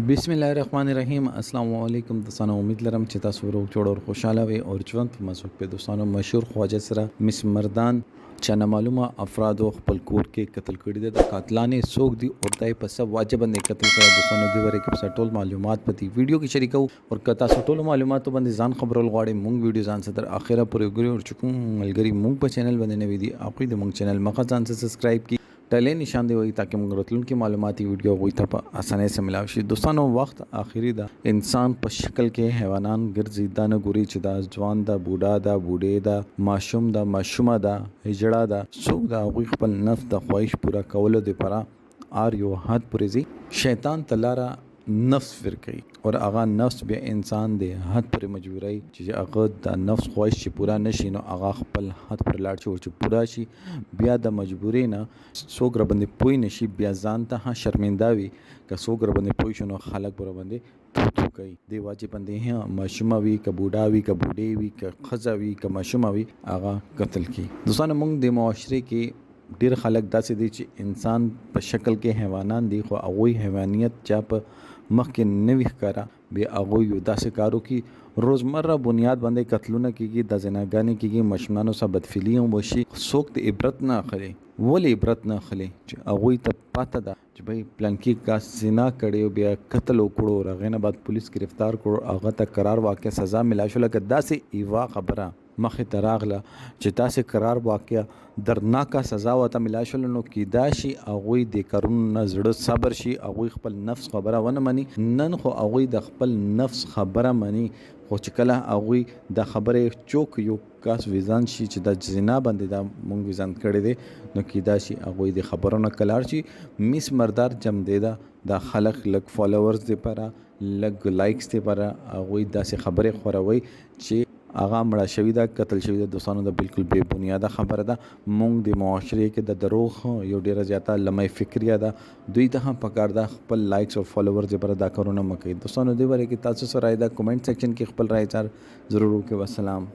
बिस्मिल्लाहिर्रहमानिर्रहीम अस्सलाम वालेकुम दोस्तों। उम्मीद लरम چې تاسو روغ جوړ او خوشاله وي او ژوند په مزه په دوستانو مشهور خواجه سره مس مردان چې نامعلومه افراد خپل کور کې قتل کړي دي. د قاتلانې څوک دي او دای په سب واجب باندې قتل کړي دوستانو دی ورې کې ټول معلومات په دې ویډیو کې شریکو او کتا ټول معلومات باندې ځان خبرول غواړي مونږ ویډیو ځان ستر اخره پورې ګوري او چې کوم ملګری مونږ په چینل باندې نوی دي اپی د مونږ چینل مخه ځان سبسکرایب کی ټلې نشان دی وي تاکہ موږ راتلونکي معلوماتي ویډیو غوي ته په اسانه سره ملاوي شي. دوستانو وخت اخري دا انسان په شکل کې حیوانان ګرځي دا نه ګوري چې دا ځوان دا بوډا دا بوډې دا ماشوم دا ماشومه دا هجړه دا څوک دا غوي خپل نفس د خواهش پورا کولو لپاره ار یو حد پرې زی شیطان تلاره نفس فر کوي اور هغه نفس به انسان دی حد پر مجبورای چې هغه د نفس خواهش چې پورا نشي نو هغه خپل حد پر لاړ شي او چې پورا شي بیا د مجبورۍ نه څوک را باندې پوي نشي بیا ځان ته شرمنده وي که څوک را باندې پوي شنو خلک پر باندې تو کوي دی واجب باندې ماشومه وي که بوډا وي که بوډې وي که خزه وي که ماشومه وي هغه قتل کی. دوستانو موږ د معاشره کې ډیر خلک داسې دي چې انسان په شکل کې حیوانان دي خو هغوی حیوانیت چا په مخکې نوي ښکارا بیا هغوی یو داسې کارو کې روزمره بنیاد باندې قتلونه کېږي د زناګانې کېږي ماشومانو سره بدفعلي هم وشي څوک د عبرت نه اخلي ولې عبرت نه اخلي چې هغوی ته پته ده چې بھائی پلانکي کا زنا کړی بیا قتل وکړو هغې نه بعد پولیس گرفتار کړو هغه ته قرار واقع سزا ملا شو لکه داسې ایوا خبره مخې ته راغله چې تاسې قرار واقع درناکه سزا ورته ملا شول نو کیدای شي هغوی د کارونو نه زړه صبر شي هغوی خپل نفس خبره ونه مني نن خو هغوی د خپل نفس خبره مني خو چې کله هغوی د خبرې چوک یو کاس ویزان شي چې د زنا باندې دا مونږ ویزان کړی دی نو کیدای شي هغوی د خبرو نه کلار شي مس مردار جم دی دا خلک لږ فالوورز دپاره لږ لایکس دپاره هغوی داسې خبرې خوروي چې هغه مړه شوی دا قتل شوی دا دوستانو دا بالکل بے بنیاده خبره ده. مونږ د معاشره کې د دروغ یو ډیره زیاته لمې فکریه ده دوی ته هم پکار ده خپل لایکس او فالوورز لپاره دا کارونه مکوي. دوستانو دې وره کې تاسو سره دا کمنټ سیکشن کې خپل رائے ضرور وکړئ. والسلام.